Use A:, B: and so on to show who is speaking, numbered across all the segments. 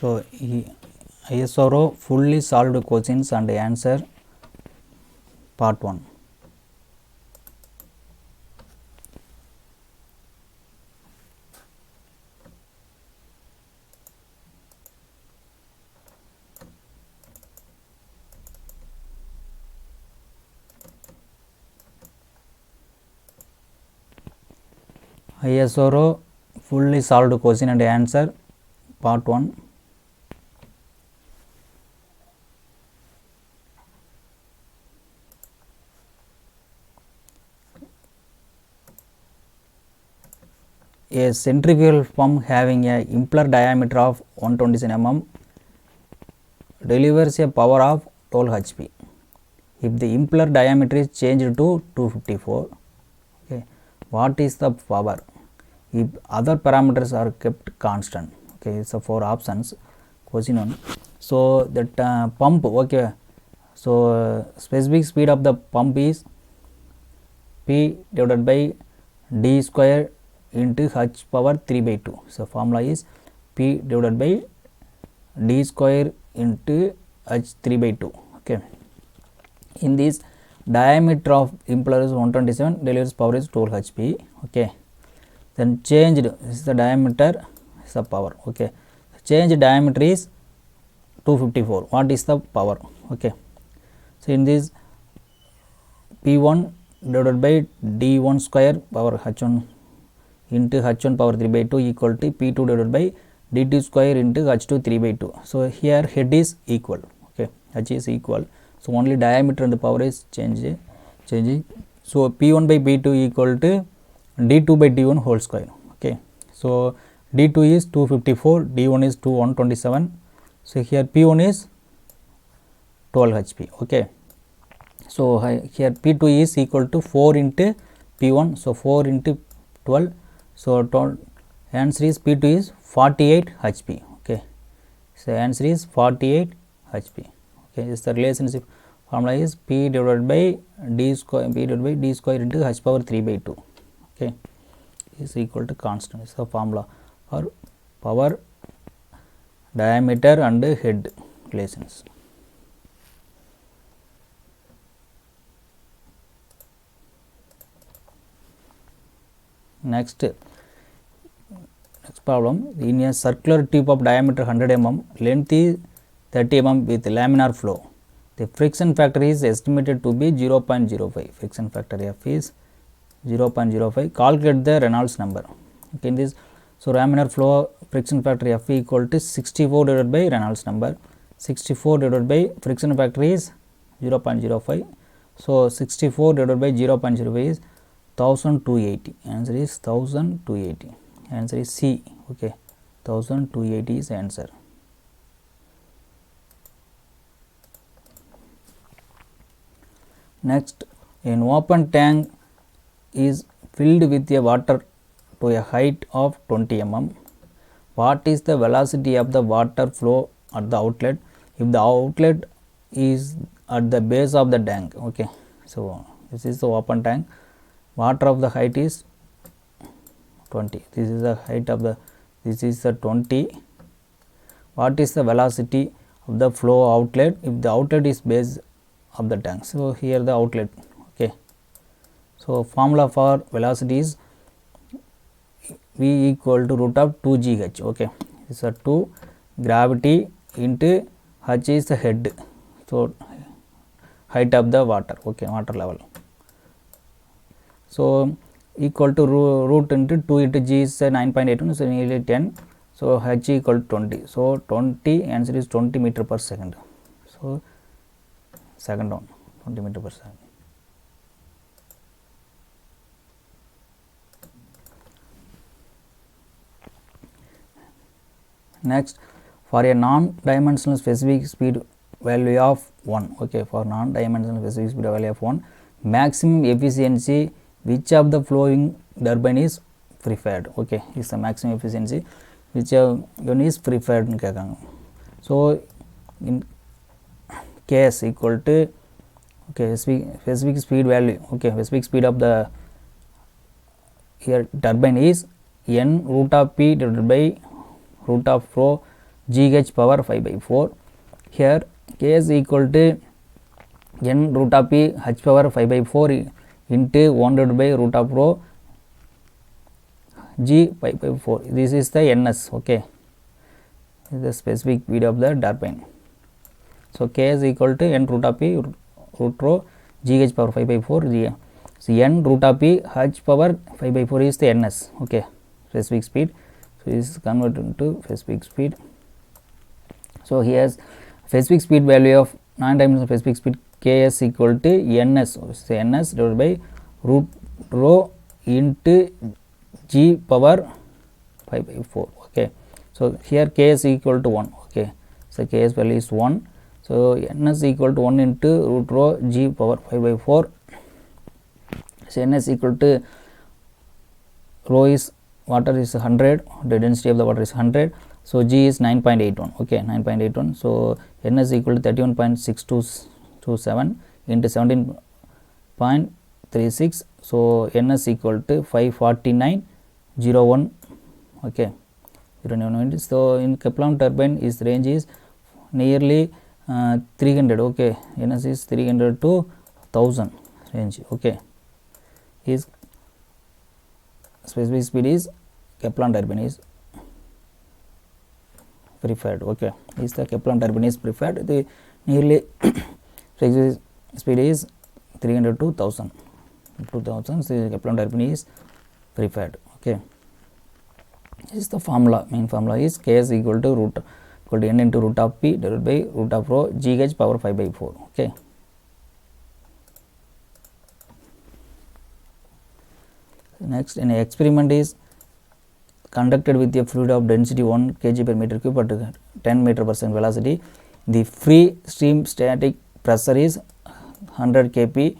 A: So ISRO fully solved questions and answer part 1. ISRO fully solved question and answer part 1. A centrifugal pump having a impeller diameter of 127 mm delivers a power of 12 HP. If the impeller diameter is changed to 254, okay, what is the power if other parameters are kept constant? Okay, so 4 options. Question 1. So that pump, okay, so specific speed of the pump is P divided by D square into H power 3 by 2. So formula is P divided by D square into H 3 by 2. Okay. In this diameter of impeller is 127, delivers power is 12 HP. Okay. Then changed is the diameter is the power. Okay. Changed diameter is 254. What is the power? Okay. So in this P1 divided by D1 square power H1 into H1 power 3 by 2 equal to P2 divided by D2 square into H2 3 by 2. So here head is equal. Okay. H is equal. So only diameter and the power is changing. So P1 by P2 equal to D2 by D1 whole square. Okay. So D2 is 254, D1 is 127. So here P1 is 12 HP. Okay. So here P2 is equal to 4 into P1. So 4 into 12. So answer is P2 is 48 HP. Okay. So answer is 48 HP. Okay. This is the relationship formula is P divided by D square into H power 3 by 2. Okay. Is equal to constant. This is the formula for power, diameter and head relations. Next problem, in a circular tube of diameter 100 mm, length is 30 mm with laminar flow. The friction factor is estimated to be 0.05. Friction factor F is 0.05. Calculate the Reynolds number. Okay, in this, so laminar flow friction factor F equal to 64 divided by Reynolds number. 64 divided by friction factor is 0.05. So 64 divided by 0.05 is 1280. Answer is 1280. Answer is C. Okay, 1280 is answer. Next, an open tank is filled with a water to a height of 20 mm. What is the velocity of the water flow at the outlet if the outlet is at the base of the tank? Okay, so this is the open tank. Water of the height is 20. This is the height of the, this is the 20. What is the velocity of the flow outlet if the outlet is base of the tank? So here the outlet. Okay. So formula for velocity is V equal to root of 2 GH. Okay. This is a 2 gravity into H is the head. So height of the water. Okay, water level. So equal to root into 2 into G is 9.81, so nearly 10. So H equal to 20. So 20, answer is 20 meter per second. So second down, 20 meter per second. Next, for a non-dimensional specific speed value of 1. Okay, for non-dimensional specific speed value of 1, maximum efficiency which of the flowing turbine is preferred? Okay, is the maximum efficiency which one is preferred. So in case equal to, okay, specific speed value. Okay, specific speed of the here turbine is n root of p divided by root of rho GH power 5 by 4. Here K is equal to n root of p h power 5 by 4 into 1 divided by root of rho g 5 by 4. This is the ns. Okay, this is the specific speed of the turbine. So K is equal to n root of p root rho GH power 5 by 4 g. So n root of p h power 5 by 4 is the ns. Okay, specific speed. So this is converted into specific speed. So here specific speed value of non-dimensional specific speed Ks equal to ns. So ns divided by root rho into g power 5 by 4. Okay, so here Ks equal to 1. Okay, so Ks value is 1. So ns equal to 1 into root rho g power 5 by 4. So ns equal to rho is water is 100, the density of the water is 100. So g is 9.81. Okay, 9.81. So ns equal to 31.627 into 17.36. So ns equal to 549.01. Okay, 0.01. So in Kaplan turbine is range is nearly 300. Okay, ns is 300 to 1000 range. Okay, is specific speed is Kaplan turbine is preferred. Okay, is the Kaplan turbine is preferred. The nearly specific speed is 300 to 1000. 2000. So Kaplan turbine is preferred. Okay, this is the formula. Main formula is K is equal to n into root of p divided by root of rho GH power 5 by 4. Okay. Next, an experiment is conducted with a fluid of density 1 kg per meter cube at 10 meter per second velocity. The free stream static pressure is 100 kp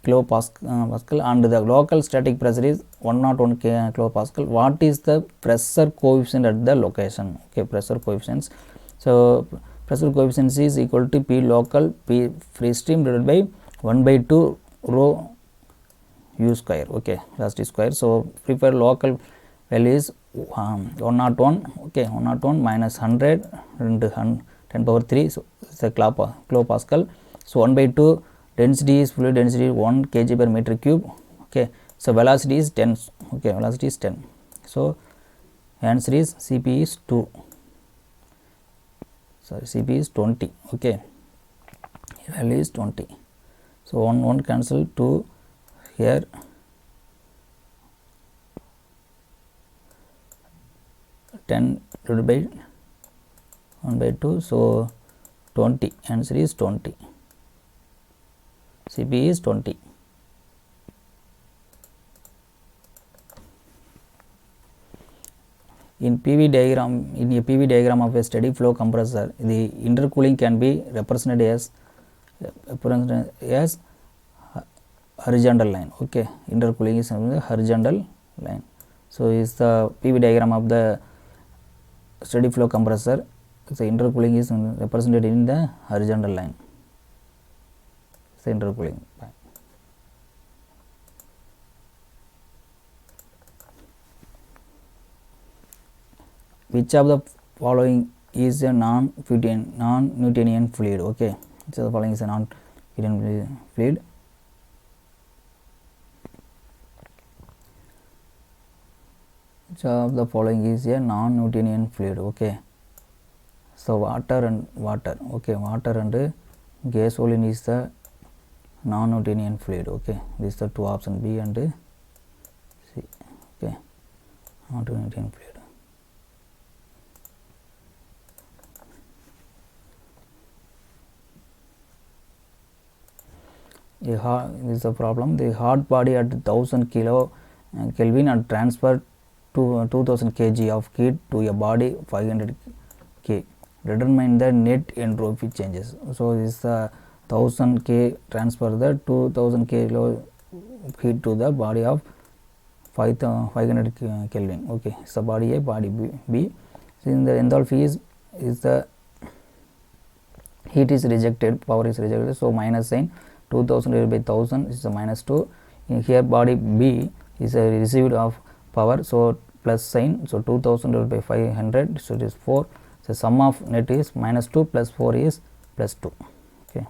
A: kilopascal and the local static pressure is 101 kilopascal. What is the pressure coefficient at the location? Okay, pressure coefficients. So pressure coefficient is equal to P local P free stream divided by 1 by 2 rho u square. Okay, velocity square. So preferred local value is 101. Okay, 101 minus 100 into 10 power 3. So it's a kilopascal. So 1 by 2 density is fluid density 1 kg per meter cube. Okay, so velocity is 10. Okay, velocity is 10. So answer is Cp is 2. Sorry, Cp is 20. Okay, value is 20. So 1 cancel 2 here. Ten divided by 1 by 2. So 20. Answer is 20. Cp is 20. In PV diagram, in a PV diagram of a steady flow compressor, the intercooling can be represented as horizontal line. Okay, intercooling is the horizontal line. So is the PV diagram of the steady flow compressor. The intercooling is represented in the horizontal line. The intercooling. Which of the following is a non-Newtonian fluid? Okay, so the following is a non-Newtonian fluid. Which of the following is a non-Newtonian fluid? Okay, so water and water. Okay, water and gasoline is the non-Newtonian fluid. Okay, this is the two options B and C. Okay, non-Newtonian fluid. This is the problem. The hot body at 1000 Kelvin and transfer to 2000 kg of heat to a body 500 K. Determine the net entropy changes. So this is the 1000 K transfer the 2000 kilo heat to the body of 500 Kelvin. Okay, so body A, body B. So in the enthalpy is the heat is rejected, power is rejected. So minus sign. 2000 divided by 1000 is a minus 2. In here body B is a received of power, so plus sign. So 2000 divided by 500, so it is 4. So sum of net is minus 2 plus 4 is plus 2. Okay.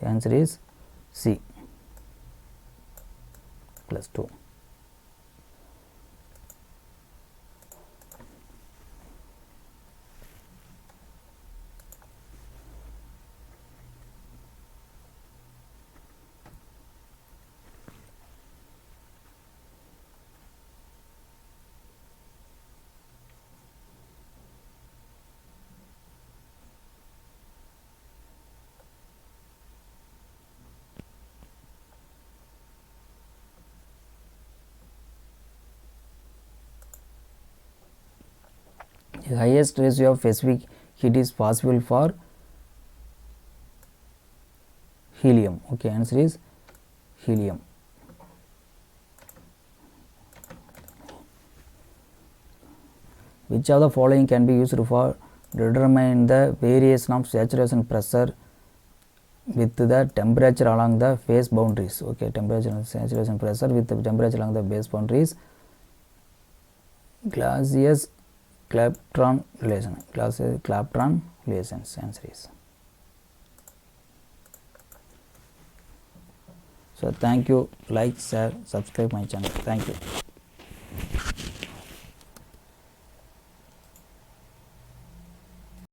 A: The answer is C, plus 2. The highest ratio of specific heat is possible for helium. Okay, answer is helium. Which of the following can be used for determine the variation of saturation pressure with the temperature along the phase boundaries? Okay, temperature and saturation pressure with the temperature along the phase boundaries. Clapeyron relation. Clapeyron relations. Answer is. So thank you. Like, share, subscribe my channel. Thank you.